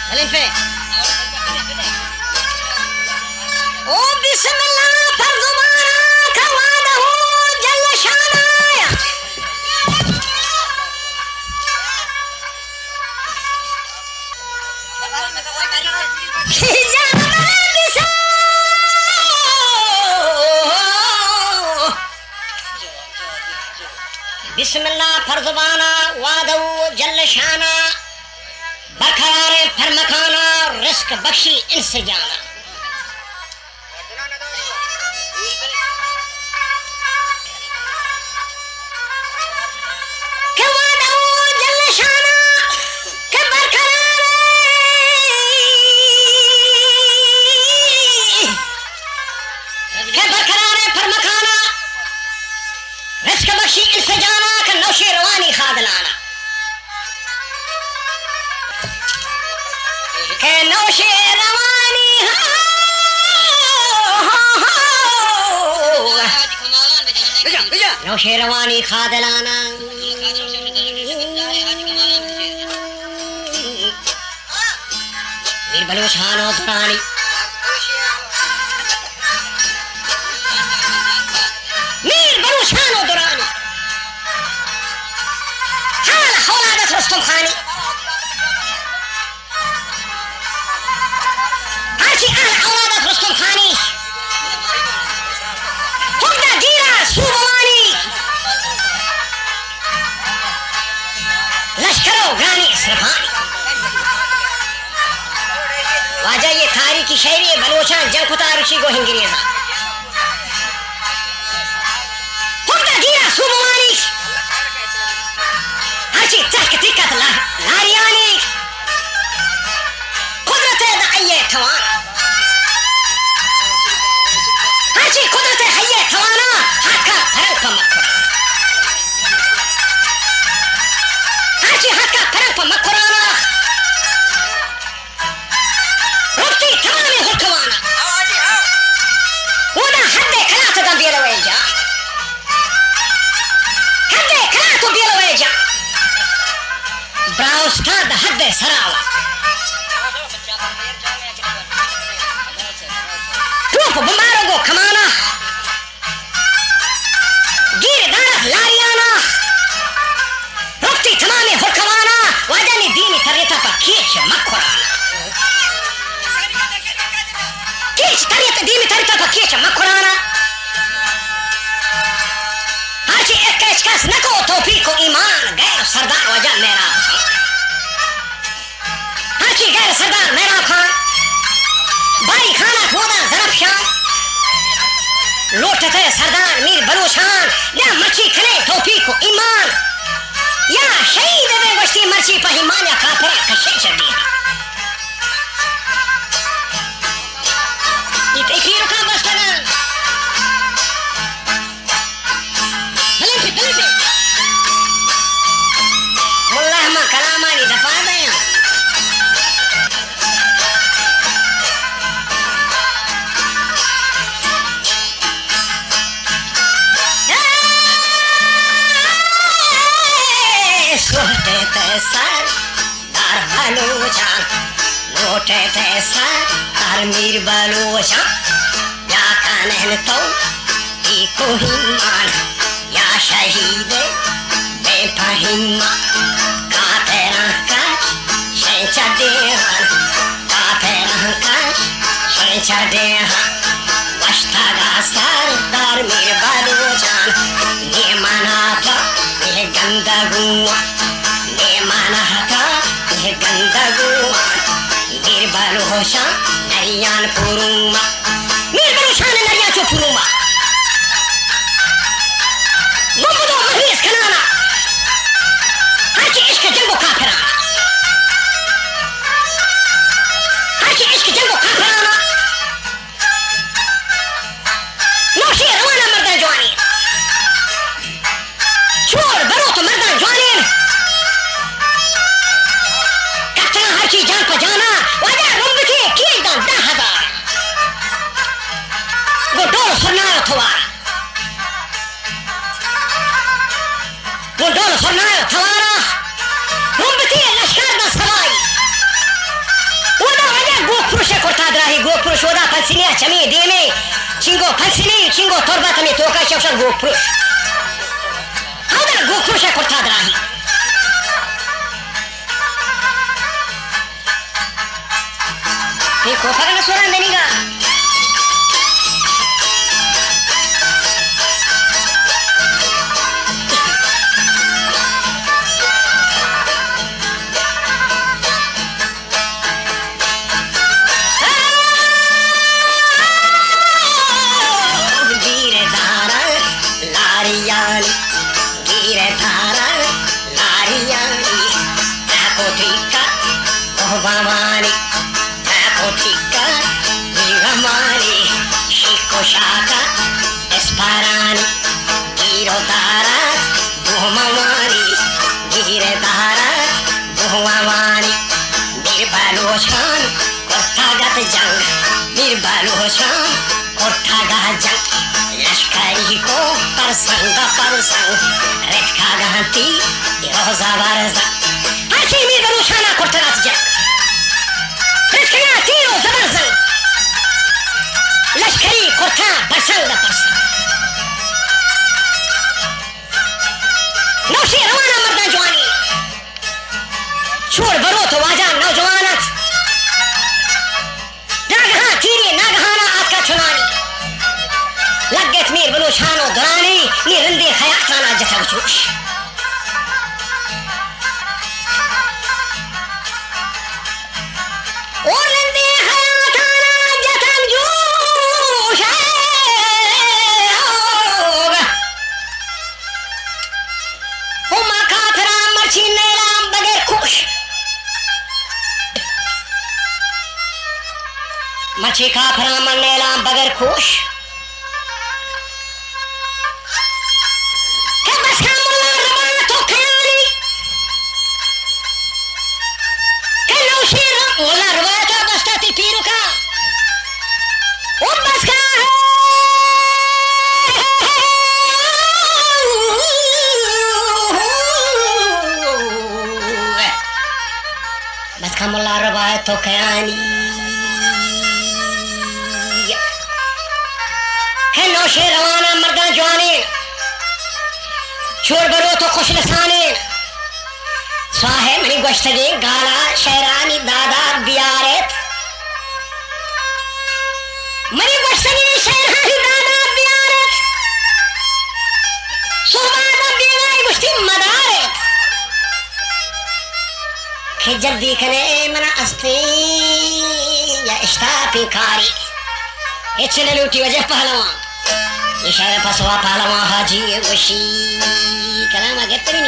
हलीम पे ओ बिस्मिल्लाह फर्जुमाना खवादहू जल शानाया बिस्मिल्लाह फर्जुबाना वादऊ जल शाना बरकरार फरमखाना रिस्क बख्शी इनसे जाना के वादऊ जल शाना के बरकरार फरमखाना रिस्क बख्शी इनसे जाना के नौशे रवानी खादलाना के नौशे रवानी नौशे रवानी खादलाना मीर बलूशानो दुरानी मीर बलूशानो दुरानी हाल हौलादत रुस्तुम खानी हाजी अहल औलादत रुस्तुम खानी हुक्दा गिरा सुबवानी लश्करो गानी इसरफानी वाजा ये थारी की शहरी बलोचान जंकुता रुचि गो हिंगिरेजा हुक्दा गिरा सुबवानी हाजी तहक तिकत लारियानी कुदरत दअये थवान हाजी कुदरत हये थवाना हका फरक पर मकुराना हाजी हका फरक पर मकुराना रुकती तमामे हुक्माना वदा हद्दे खलात दा बेलवेजा हद्दे खलात बेलवेजा ब्राउस्ताद हद्दे सरावा टूप बमारों को खमाना गिर दारफ लारियाना रुकती तमामे हुक्माना वाजानी दीनी तरीता पर खींच मकुराना खींच दीनी तरीता पर खींच मकुराना हाजी एक कस नको तोफी को ईमान गैर सरदार वजा मेरा हाजी गैर सरदार मेरा खान बाई खाना खोदा जरब शान लौटते सरदार मीर बलूशान या मच्छी खले तोफी को ईमान या शहीद में बस्ती मर्ची पहिमान या काफरा कशे चढ़ी ये तकरीर का बस करना मुल्लाह मा कलामानी दपा दे सोटे ते सर तार बलूचान लोटे ते सर तार मीर बलूचान या कानन तो को हिमान या शहीद बेफहिमा काफिरा काश शेंचा देहान काफिरा काश शेंचा देहान वश्तागा सरदार मीर बलूचान ने मना था ये गंदा गुआ ने मना था ये गंदा गुआ मीर बलूचान नरियान पुरुमा मीर बलूचान नरिया चो पुरुमा मुबदो महीस खनाना हाजी इश्क जंगो काफिराना हाजी इश्क जंगो काफिराना नौशी रवाना मर्दान जवानी छोड़ बरो तो मर्दान जवानी कतना हाजी जान पर जाना वाजा रुम्ब के कील दान 10,000 वो डोल सुनायो थवारा वो डोल सुनायो थवारा रुम्ब के लश्कर दा Sawai falsilia chami deme chingo falsili chingo torba tami toka shafsha goprush hada goprush korta drahi te ko pagana suran deniga Bhavani, Apotika, Nigamani, Shikoshaka, Esparani, Girodara, Bhumamani, Giredara, Bhumamani, Nirbaloshan, Kortagat Jang, Nirbaloshan, Kortagat Jang, Lashkari ko Parsang, Red Kaganti, Rosa Barza, Hachi Nirbaloshan, Kortagat Jang. Tiro zabarzan lashkari korta parsang da parsang नौशी रवाना मर्दा जवानी छोड़ बरो तो वाजा नौजवानत नागहा तीरे नागहाना आपका चुनानी लगत मीर बनो शानो दरानी ये रंदे खयाताना जथा जोश और रंदे खयाताना जथा जोश मची काफरा मनेला बगैर खुश है बस का मुल्ला रवा तो ख्याली है नौशीर मुल्ला रवा तो दस्ता ती पीरू का वो बस का है बस का मुल्ला रवा तो ख्याली नौशे रवाना मर्दा जवाने शोर बरो तो खुश लसाने स्वाहे मनी गोश्तगे गाला शहरानी दादा बियारेत मनी गोश्तगे शहरानी दादा बियारेत सुबादा बियाई गुश्ती मदारेत खिजर दीखने मना अस्ते या इश्ता पिकारी इच्छने लूटी वजह पहलवान इशारा पसवा पहलवान हाजी वशी कलाम आगे तेरी